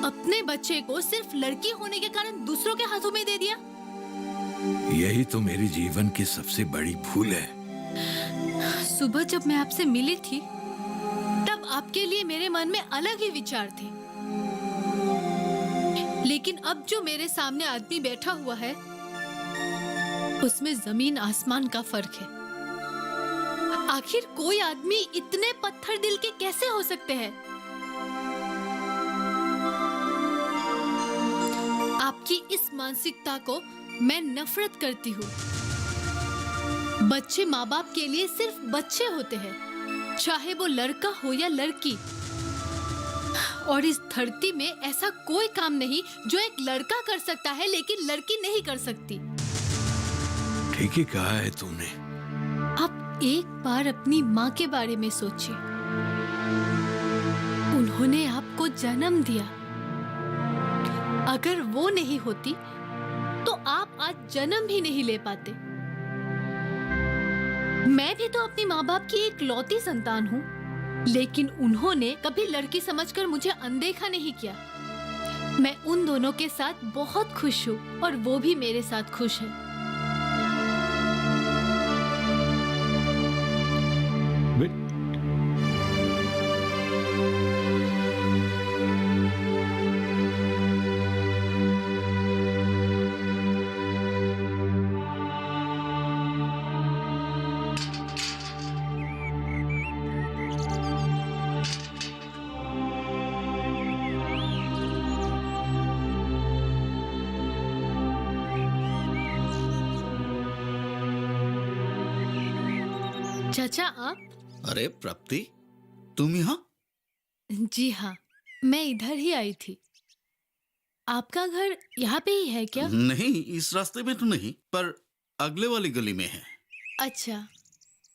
अपने बच्चे को सिर्फ लड़की होने के कारण दूसरों के हाथों में दे दिया। यही तो मेरे जीवन की सबसे बड़ी भूल है। सुबह जब मैं आपसे मिली थी तब आपके लिए मेरे मन में अलग ही विचार थे, लेकिन अब जो मेरे सामने आदमी बैठा हुआ है उसमें जमीन आसमान का फर्क है। आखिर कोई आदमी इतने पत्थर दिल के कैसे हो सकते हैं? आपकी इस मानसिकता को मैं नफरत करती हूँ। बच्चे माँ बाप के लिए सिर्फ बच्चे होते हैं, चाहे वो लड़का हो या लड़की। और इस धरती में ऐसा कोई काम नहीं जो एक लड़का कर सकता है लेकिन लड़की नहीं कर सकती। ठीक ही कहा है तूने। आप एक बार अपनी माँ के बारे में सोचिए। उन्होंने आपको जन्म दिया। अगर वो नहीं होती तो आप आज जन्म भी नहीं ले पाते। मैं भी तो अपनी माँ बाप की एक लौती संतान हूँ, लेकिन उन्होंने कभी लड़की समझकर मुझे अनदेखा नहीं किया। मैं उन दोनों के साथ बहुत खुश हूँ और वो भी मेरे साथ खुश है। चाचा आप? अरे प्राप्ति, तुम यहाँ? जी हाँ, मैं इधर ही आई थी। आपका घर यहाँ पे ही है क्या? नहीं, इस रास्ते में तो नहीं, पर अगले वाली गली में है। अच्छा।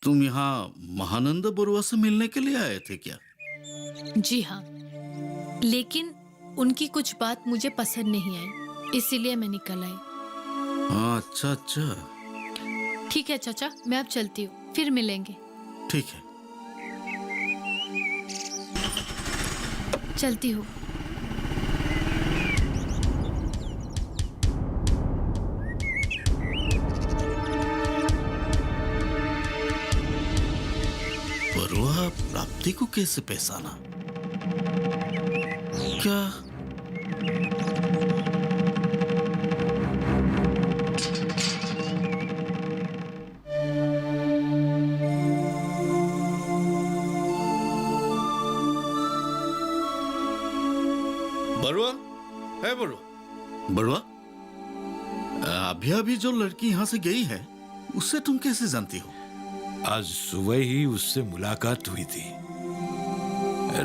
तुम यहाँ महानंद बरुआ से मिलने के लिए आए थे क्या? जी हाँ, लेकिन उनकी कुछ बात मुझे पसंद नहीं आई, इसीलिए मैं निकल आई। हाँ, अच्छा अच्छा। ठीक है चाचा, मैं अब चलती हूँ, फिर मिलेंगे। ठीक है। चलती हूँ। बरुआ प्राप्ति को कैसे पहचाना? क्या बरुआ है? बरुआ, अभी जो लड़की यहाँ से गई है उससे तुम कैसे जानती हो? आज सुबह ही उससे मुलाकात हुई थी।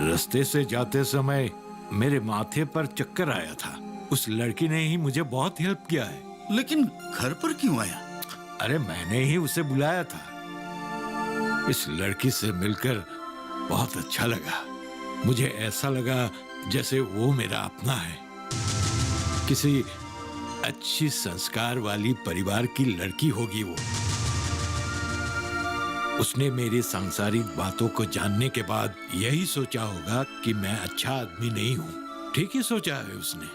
रास्ते से जाते समय मेरे माथे पर चक्कर आया था। उस लड़की ने ही मुझे बहुत हेल्प किया है। लेकिन घर पर क्यों आया? अरे मैंने ही उसे बुलाया था। इस लड़की से मिलकर बहुत अच्छा लगा। मुझे ऐसा लगा जैसे वो मेरा अपना है। किसी अच्छी संस्कार वाली परिवार की लड़की होगी वो। उसने मेरी सांसारिक बातों को जानने के बाद यही सोचा होगा कि मैं अच्छा आदमी नहीं हूँ। ठीक ही सोचा है उसने।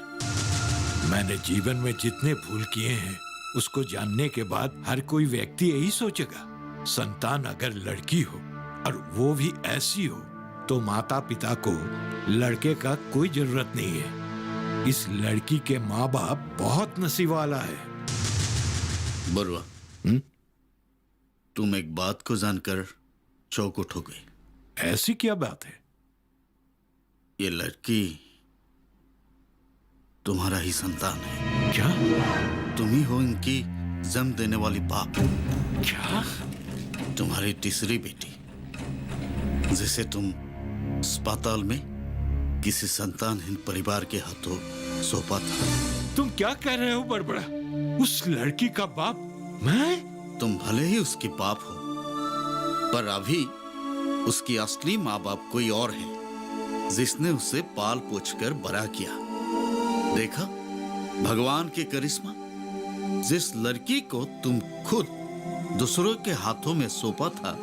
मैंने जीवन में जितने भूल किए हैं उसको जानने के बाद हर कोई व्यक्ति यही सोचेगा। संतान अगर लड़की हो और वो भी ऐसी हो तो माता पिता को लड़के का कोई जरूरत नहीं है। इस लड़की के माँ बाप बहुत नसीब वाला है। बरुआ, तुम एक बात को जानकर चौकट हो गई। ऐसी क्या बात है? ये लड़की तुम्हारा ही संतान है। क्या? तुम ही हो इनकी जन्म देने वाली बाप। क्या? तुम्हारी तीसरी बेटी, जिसे तुम अस्पताल में किसी संतानहीन परिवार के हाथों सौंपा था। तुम क्या कह रहे हो बड़बड़ा? उस लड़की का बाप मैं? तुम भले ही उसके बाप हो, पर अभी उसकी असली माँ बाप कोई और है, जिसने उसे पाल पोछ कर बड़ा किया। देखा भगवान के करिश्मा। जिस लड़की को तुम खुद दूसरों के हाथों में सौंपा था,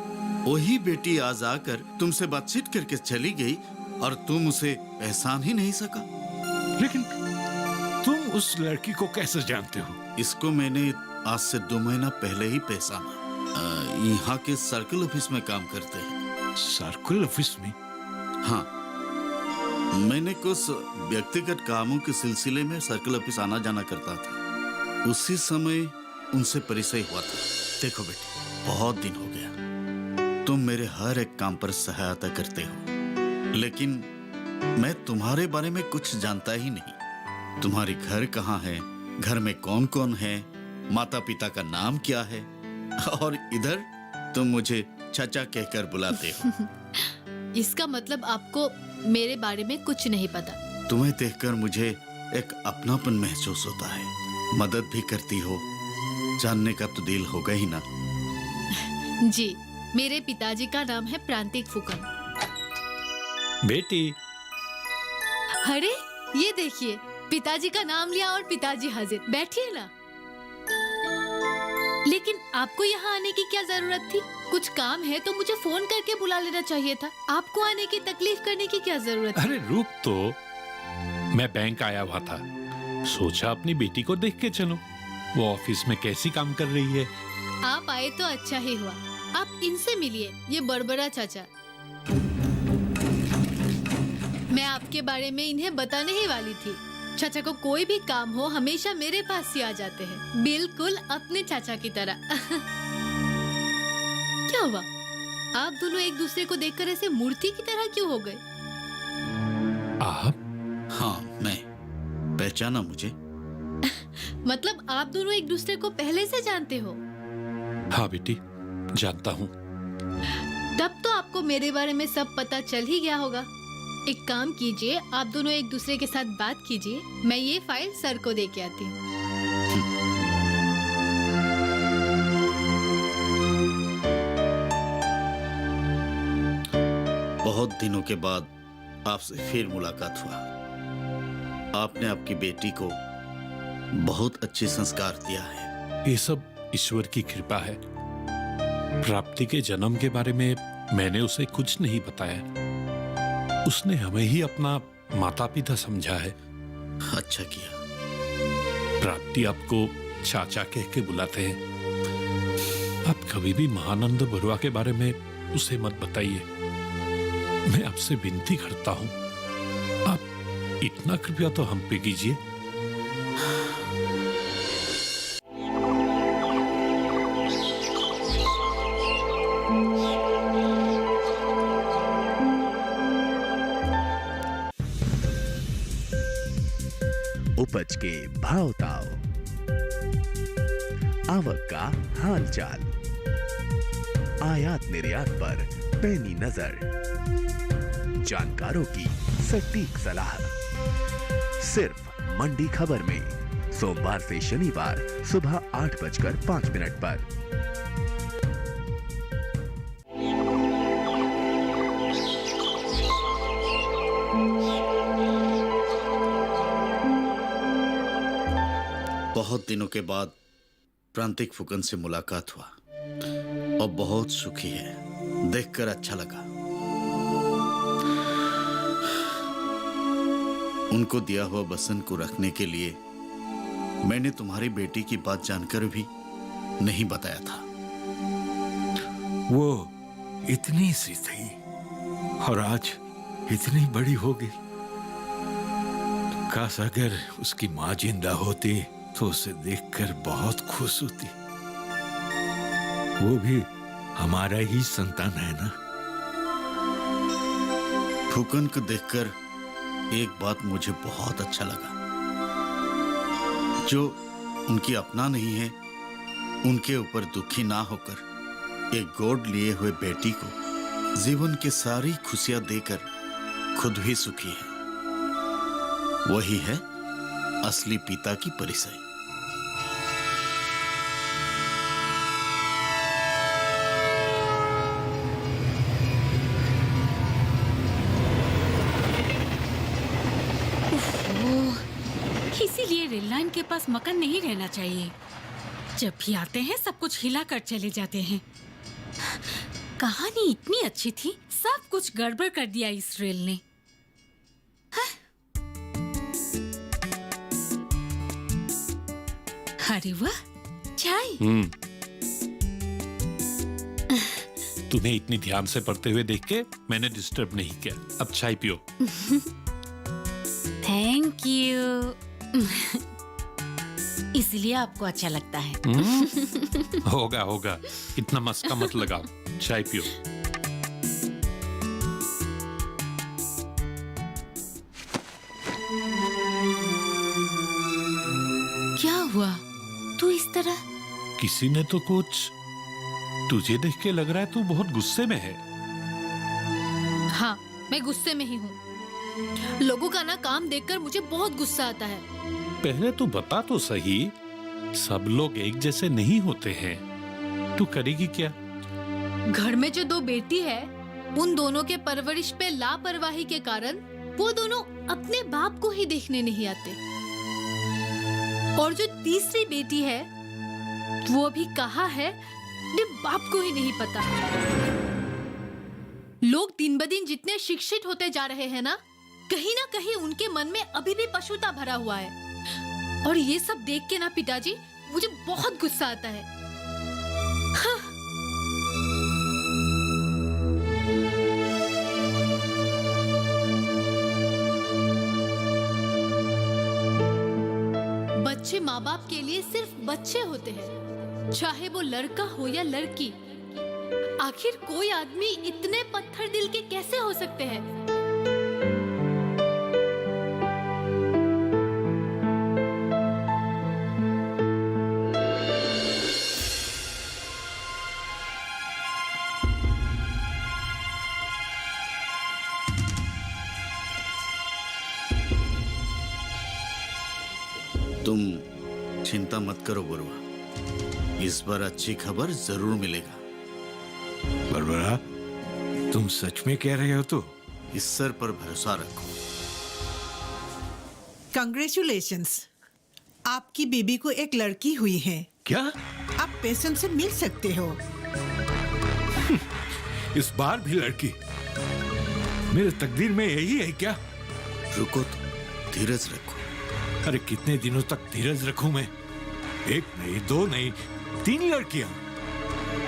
वही बेटी आज आकर तुमसे बातचीत करके चली गई और तुम उसे पहचान ही नहीं सका। लेकिन तुम उस लड़की को कैसे जानते हो? इसको मैंने आज से 2 महीना पहले ही पहचाना। यहाँ के सर्कल ऑफिस में काम करते हैं। सर्कल ऑफिस में? हाँ, मैंने कुछ व्यक्तिगत कामों के सिलसिले में सर्कल ऑफिस आना जाना करता था। उसी समय उनसे परिचय हुआ था। देखो बेटी, बहुत दिन हो गया तुम मेरे हर एक काम पर सहायता करते हो, लेकिन मैं तुम्हारे बारे में कुछ जानता ही नहीं। तुम्हारी घर कहाँ है, घर में कौन कौन है, माता पिता का नाम क्या है, और इधर तुम मुझे चाचा कहकर बुलाते हो। इसका मतलब आपको मेरे बारे में कुछ नहीं पता। तुम्हें देखकर मुझे एक अपनापन महसूस होता है। मदद भी करती हो, जानने का तो दिल होगा ही ना। जी, मेरे पिताजी का नाम है प्रांतिक फुकन। बेटी, अरे ये देखिए, पिताजी का नाम लिया और पिताजी हाजिर। बैठिए ना। लेकिन आपको यहाँ आने की क्या जरूरत थी? कुछ काम है तो मुझे फोन करके बुला लेना चाहिए था। आपको आने की तकलीफ करने की क्या जरूरत है? अरे रुक तो, मैं बैंक आया हुआ था, सोचा अपनी बेटी को देख के चलूं, वो ऑफिस में कैसी काम कर रही है। आप आए तो अच्छा ही हुआ। आप इनसे मिलिए, ये बड़बड़ा चाचा। मैं आपके बारे में इन्हें बताने ही वाली थी। चाचा को कोई भी काम हो हमेशा मेरे पास ही आ जाते हैं, बिल्कुल अपने चाचा की तरह। क्या हुआ? आप दोनों एक दूसरे को देखकर ऐसे मूर्ति की तरह क्यों हो गए? आप? हाँ, मैं। पहचाना मुझे? मतलब आप दोनों एक दूसरे को पहले से जानते हो? हाँ बेटी, जानता हूँ। तब तो आपको मेरे बारे में सब पता चल ही गया होगा। एक काम कीजिए, आप दोनों एक दूसरे के साथ बात कीजिए, मैं ये फाइल सर को दे के आती हूँ। बहुत दिनों के बाद आपसे फिर मुलाकात हुआ। आपने आपकी बेटी को बहुत अच्छे संस्कार दिया है। ये सब ईश्वर की कृपा है। प्राप्ति के जन्म के बारे में मैंने उसे कुछ नहीं बताया। उसने हमें ही अपना माता पिता समझा है। अच्छा किया। प्राप्ति आपको चाचा कह के बुलाते हैं। आप कभी भी महानंद बरुआ के बारे में उसे मत बताइए। मैं आपसे विनती करता हूँ, आप इतना कृपया तो हम पे कीजिए। उपज के भाव ताव, आवक का हाल चाल, आयात निर्यात पर पैनी नजर, जानकारों की सटीक सलाह, सिर्फ मंडी खबर में सोमवार से शनिवार सुबह 8:05 पर। बहुत दिनों के बाद प्रांतिक फुकन से मुलाकात हुआ और बहुत सुखी है, देखकर अच्छा लगा। उनको दिया हुआ बसन को रखने के लिए मैंने तुम्हारी बेटी की बात जानकर भी नहीं बताया था। वो इतनी सी थी और आज इतनी बड़ी हो गई। काश अगर उसकी माँ जिंदा होती तो उसे देखकर बहुत खुश होती। वो भी हमारा ही संतान है ना। फुकन को देखकर एक बात मुझे बहुत अच्छा लगा। जो उनकी अपना नहीं है, उनके ऊपर दुखी ना होकर एक गोद लिए हुए बेटी को जीवन की सारी खुशियां देकर खुद भी सुखी है। वही है असली पिता की परिचय। इसीलिए रेल लाइन के पास मकान नहीं रहना चाहिए। जब भी आते हैं सब कुछ हिला कर चले जाते हैं। कहानी इतनी अच्छी थी, सब कुछ गड़बड़ कर दिया इस रेल ने। अरे वाह, चाय। तुम्हें इतनी ध्यान से पढ़ते हुए देख के मैंने डिस्टर्ब नहीं किया। अब चाय पियो। Thank you. इसलिए आपको अच्छा लगता है। होगा होगा, इतना मस्का मत लगाओ, चाय पियो। क्या हुआ? तू इस तरह? किसी ने तो कुछ, तुझे देख के लग रहा है तू बहुत गुस्से में है। हाँ, मैं गुस्से में ही हूँ। लोगों का ना काम देखकर मुझे बहुत गुस्सा आता है। पहले तो बता तो सही, सब लोग एक जैसे नहीं होते हैं। तू करेगी क्या? घर में जो दो बेटी है, उन दोनों के परवरिश पे लापरवाही के कारण वो दोनों अपने बाप को ही देखने नहीं आते। और जो तीसरी बेटी है, वो अभी कहाँ है, अपने बाप को ही नहीं पता। लोग दिन ब दिन जितने शिक्षित होते जा रहे हैं ना कहीं उनके मन में अभी भी पशुता भरा हुआ है। और ये सब देख के ना पिताजी, मुझे बहुत गुस्सा आता है। हाँ। बच्चे माँ बाप के लिए सिर्फ बच्चे होते हैं, चाहे वो लड़का हो या लड़की। आखिर कोई आदमी इतने पत्थर दिल के कैसे हो सकते हैं? तुम चिंता मत करो बरुआ, इस बार अच्छी खबर जरूर मिलेगा। बरबरा, तुम सच में कह रहे हो? तो इस सर पर भरोसा रखो। कंग्रेचुलेशंस, आपकी बीबी को एक लड़की हुई है। क्या? आप पेशेंट से मिल सकते हो। इस बार भी लड़की? मेरे तकदीर में यही है क्या? रुको तो, धीरज रखो। अरे कितने दिनों तक धीरज रखूं मैं? एक नहीं, दो नहीं, 3 लड़कियां।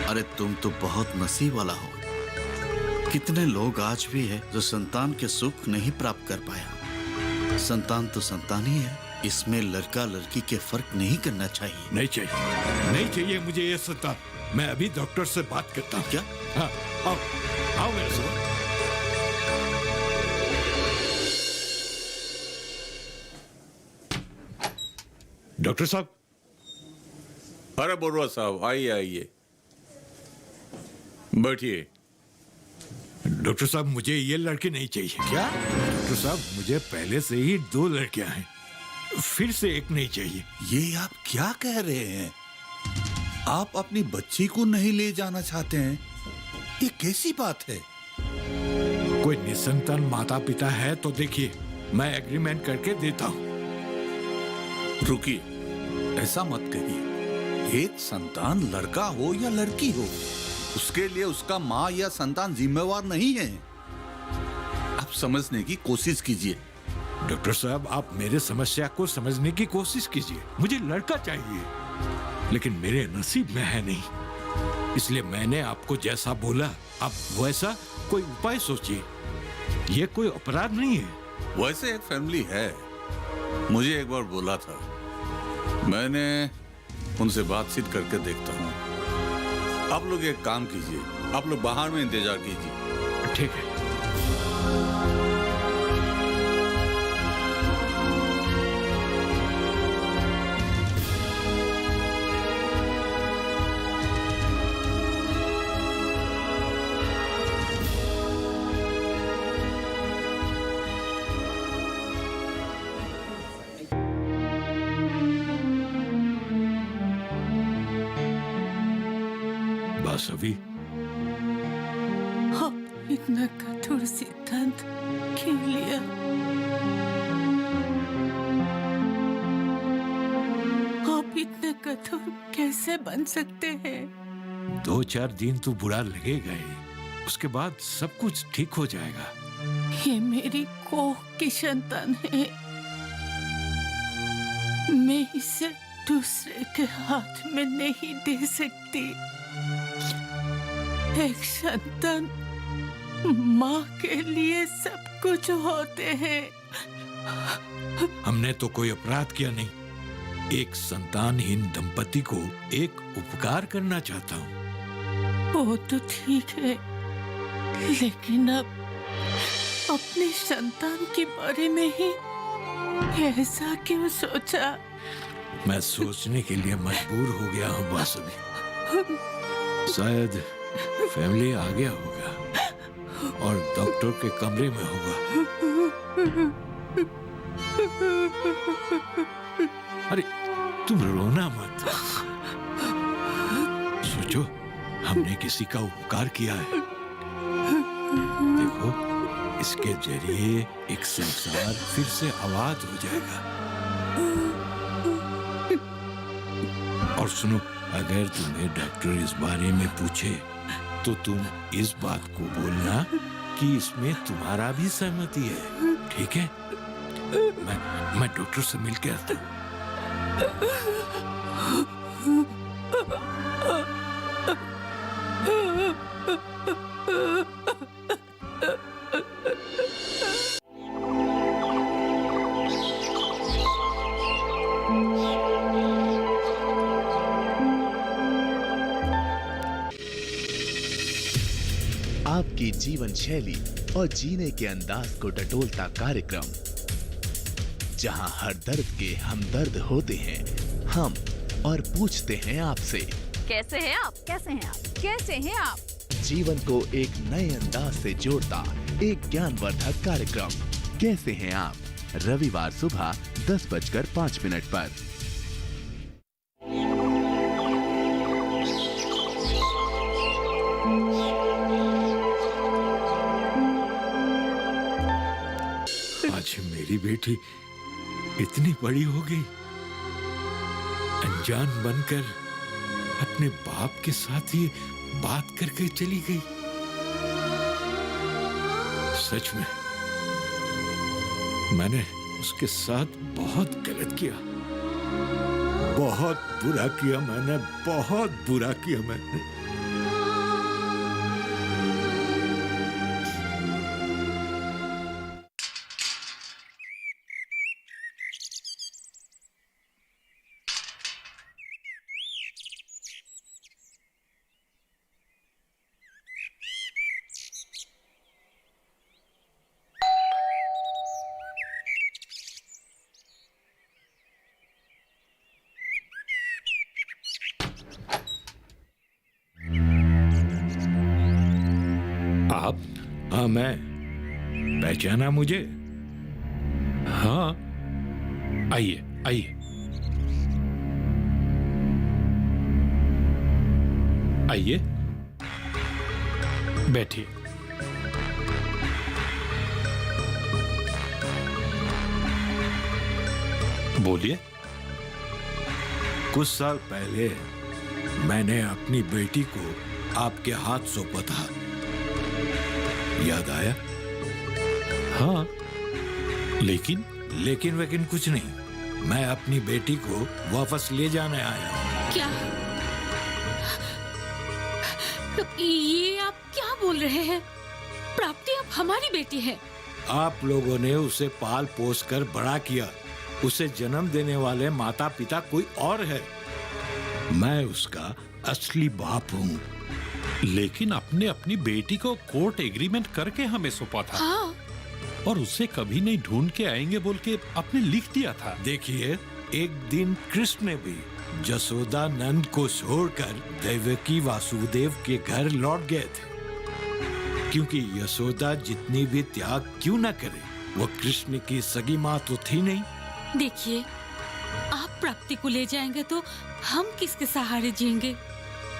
अरे तुम तो बहुत नसीब वाला हो। कितने लोग आज भी है जो संतान के सुख नहीं प्राप्त कर पाया। संतान तो संतान ही है, इसमें लड़का लड़की के फर्क नहीं करना चाहिए। नहीं चाहिए, नहीं चाहिए मुझे ये संतान। मैं अभी डॉक्टर से बात करता हूँ। क्या? हाँ, आओ, आओ मेरे साथ। डॉक्टर साहब। अरे बरुआ साहब, आइए आइए, बैठिए। डॉक्टर साहब, मुझे ये लड़की नहीं चाहिए। क्या? डॉक्टर साहब, मुझे पहले से ही 2 लड़कियां हैं, फिर से एक नहीं चाहिए। ये आप क्या कह रहे हैं? आप अपनी बच्ची को नहीं ले जाना चाहते हैं? ये कैसी बात है? कोई निसंतान माता पिता है तो देखिए, मैं एग्रीमेंट करके देता हूँ। रुकिए, ऐसा मत कहिए। एक संतान लड़का हो या लड़की हो, उसके लिए उसका माँ या संतान जिम्मेवार नहीं है। आप समझने की कोशिश कीजिए। डॉक्टर साहब, आप मेरे समस्या को समझने की कोशिश कीजिए। मुझे लड़का चाहिए, लेकिन मेरे नसीब में है नहीं। इसलिए मैंने आपको जैसा बोला, आप वैसा कोई उपाय सोचिए। ये कोई अपराध नहीं है। वैसे एक फैमिली है, मुझे एक बार बोला था, मैंने उनसे बातचीत करके देखता हूँ। आप लोग एक काम कीजिए, आप लोग बाहर में इंतजार कीजिए। ठीक है। बासवी, इतना कठोर सिद्धांत क्यों लिया? आप इतने कठोर कैसे बन सकते हैं? 2-4 दिन तो बुरा लगेगा ही, उसके बाद सब कुछ ठीक हो जाएगा। ये मेरी कोख की संतान है, मैं इसे दूसरे के हाथ में नहीं दे सकती। एक संतान माँ के लिए सब कुछ होते हैं। हमने तो कोई अपराध किया नहीं। एक संतानहीन दंपति को एक उपकार करना चाहता हूँ। वो तो ठीक है, लेकिन अब अपने संतान के बारे में ही ऐसा क्यों सोचा? मैं सोचने के लिए मजबूर हो गया हूँ बासुबी। शायद फैमिली आ गया होगा और डॉक्टर के कमरे में होगा। अरे तुम रोना मत। सोचो, हमने किसी का उपकार किया है। देखो, इसके जरिए एक संसार फिर से आबाद हो जाएगा। और सुनो, अगर तुम्हें डॉक्टर इस बारे में पूछे तो तुम इस बात को बोलना कि इसमें तुम्हारा भी सहमति है, ठीक है? मैं डॉक्टर से मिल के आता हूँ। आपकी जीवन शैली और जीने के अंदाज को टटोलता कार्यक्रम, जहां हर दर्द के हमदर्द होते हैं हम और पूछते हैं आपसे, कैसे हैं आप? कैसे हैं आप? कैसे हैं आप? जीवन को एक नए अंदाज से जोड़ता एक ज्ञानवर्धक कार्यक्रम, कैसे हैं आप? रविवार सुबह 10:05 पर। आज मेरी बेटी इतनी बड़ी हो गई, अनजान बनकर अपने बाप के साथ ही बात करके चली गई। सच में मैंने उसके साथ बहुत गलत किया, बहुत बुरा किया मैंने, बहुत बुरा किया मैंने। आप? हाँ, मैं। पहचाना मुझे? हाँ, आइए आइए आइए, बैठिए। बोलिए। कुछ साल पहले मैंने अपनी बेटी को आपके हाथ सौंपा था, याद आया? हाँ, लेकिन लेकिन कुछ नहीं। मैं अपनी बेटी को वापस ले जाने आया हूँ। क्या? ये आप क्या बोल रहे हैं? प्राप्ति अब हमारी बेटी है। आप लोगों ने उसे पाल पोस कर बड़ा किया। उसे जन्म देने वाले माता पिता कोई और है। मैं उसका असली बाप हूँ। लेकिन आपने अपनी बेटी को कोर्ट एग्रीमेंट करके हमें सौंपा था। हाँ। और उसे कभी नहीं ढूंढ के आएंगे बोल के आपने लिख दिया था। देखिए, एक दिन कृष्ण भी जसोदा नंद को छोड़कर देवकी वासुदेव के घर लौट गए थे, क्योंकि यशोदा जितनी भी त्याग क्यों न करे, वो कृष्ण की सगी माँ तो थी नहीं। देखिए, आप प्राप्ति को ले जाएंगे तो हम किसके सहारे जिएंगे?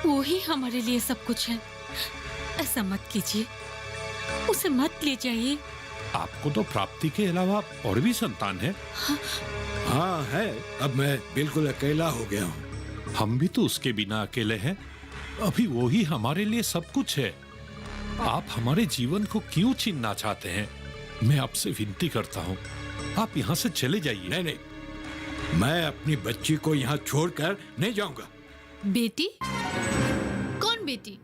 वो ही हमारे लिए सब कुछ है। ऐसा मत कीजिए, उसे मत ले जाइए। आपको तो प्राप्ति के अलावा और भी संतान है। हाँ है। अब मैं बिल्कुल अकेला हो गया हूँ। हम भी तो उसके बिना अकेले हैं। अभी वो ही हमारे लिए सब कुछ है। आप हमारे जीवन को क्यों छीनना चाहते हैं? मैं आपसे विनती करता हूँ, आप यहाँ से चले जाइए। नहीं, मैं अपनी बच्ची को यहाँ छोड़कर नहीं जाऊंगा। बेटी? कौन बेटी?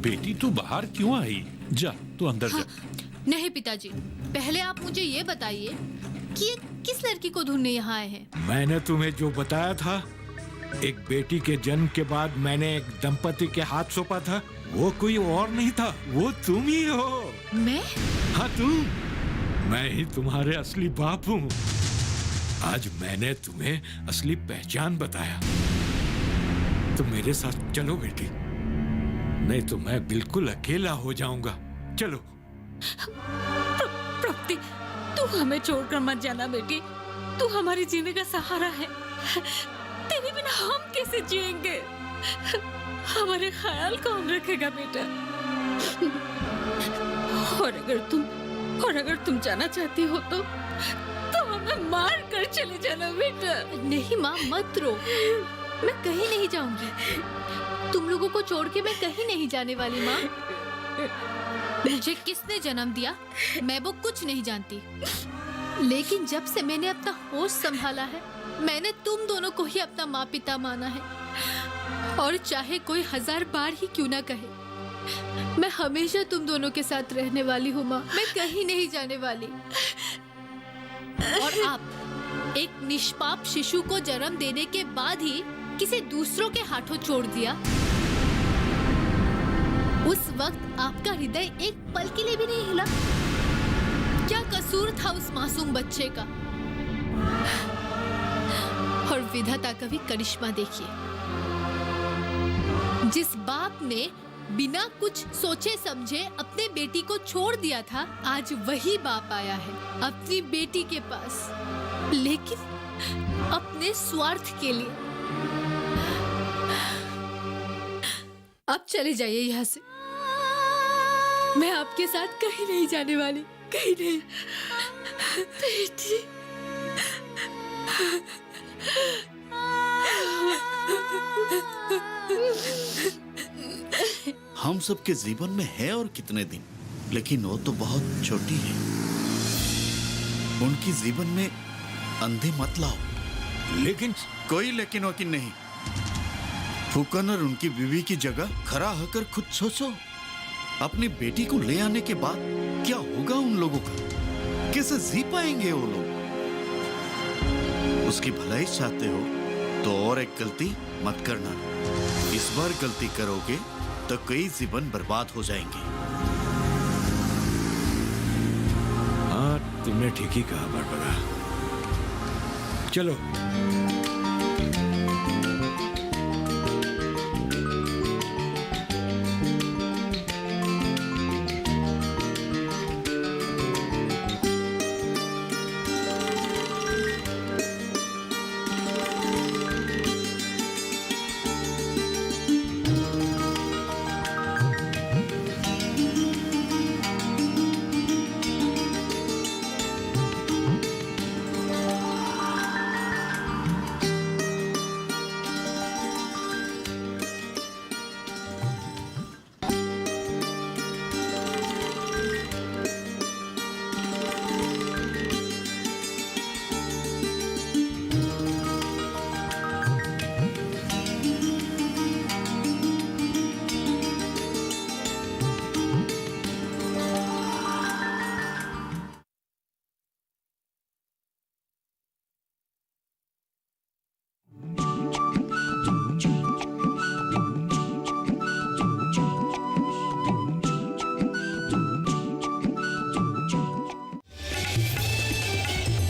बेटी तू बाहर क्यों आई? जा तू अंदर जा। नहीं पिताजी, पहले आप मुझे ये बताइए कि ये किस लड़की को ढूंढने यहाँ आए हैं? मैंने तुम्हें जो बताया था, एक बेटी के जन्म के बाद मैंने एक दंपति के हाथ सौंपा था, वो कोई और नहीं था, वो तुम ही हो। मैं? हाँ तुम। मैं ही तुम्हारे असली बाप हूँ। आज मैंने तुम्हें असली पहचान बताया। तो मेरे साथ चलो बेटी, नहीं तो मैं बिल्कुल अकेला हो जाऊंगा। चलो। प्राप्ति, तू हमें छोड़कर मत जाना बेटी। तू हमारे जीने का सहारा है। तेरे बिना हम कैसे जिएंगे? हमारे ख्याल कौन रखेगा बेटा? और अगर तुम जाना चाहती हो तो हमें मार कर चले जाना बेटा। नहीं माँ, मत रो। मैं कहीं नहीं जाऊंगी। तुम लोगों को छोड़ के मैं कहीं नहीं जाने वाली माँ। मुझे किसने जन्म दिया मैं वो कुछ नहीं जानती, लेकिन जब से मैंने अपना होश संभाला है, मैंने तुम दोनों को ही अपना माँ पिता माना है। और चाहे कोई 1000 बार ही क्यों ना कहे, मैं हमेशा तुम दोनों के साथ रहने वाली हूँ माँ। मैं कहीं नहीं जाने वाली। और आप एक निष्पाप शिशु को जन्म देने के बाद ही किसी दूसरों के हाथों छोड़ दिया। उस वक्त आपका हृदय एक पल के लिए भी नहीं हिला। क्या कसूर था उस मासूम बच्चे का? और विधाता का भी करिश्मा देखिए। जिस बाप ने बिना कुछ सोचे समझे अपने बेटी को छोड़ दिया था, आज वही बाप आया है अपनी बेटी के पास, लेकिन अपने स्वार्थ के लिए। आप चले जाइए यहाँ से। मैं आपके साथ कहीं नहीं जाने वाली, कहीं नहीं। बेटी। हम सबके जीवन में है और कितने दिन, लेकिन वो तो बहुत छोटी है। उनकी जीवन में अंधे मत लाओ। लेकिन कोई लेकिन वकील नहीं। फूकन और उनकी बीवी की जगह खड़ा होकर खुद सोचो। अपनी बेटी को ले आने के बाद क्या होगा उन लोगों का? कैसे जी पाएंगे वो लोग? उसकी भलाई चाहते हो तो और एक गलती मत करना। इस बार गलती करोगे तो कई जीवन बर्बाद हो जाएंगे। हाँ, तुमने ठीक ही कहा बड़बड़ा। चलो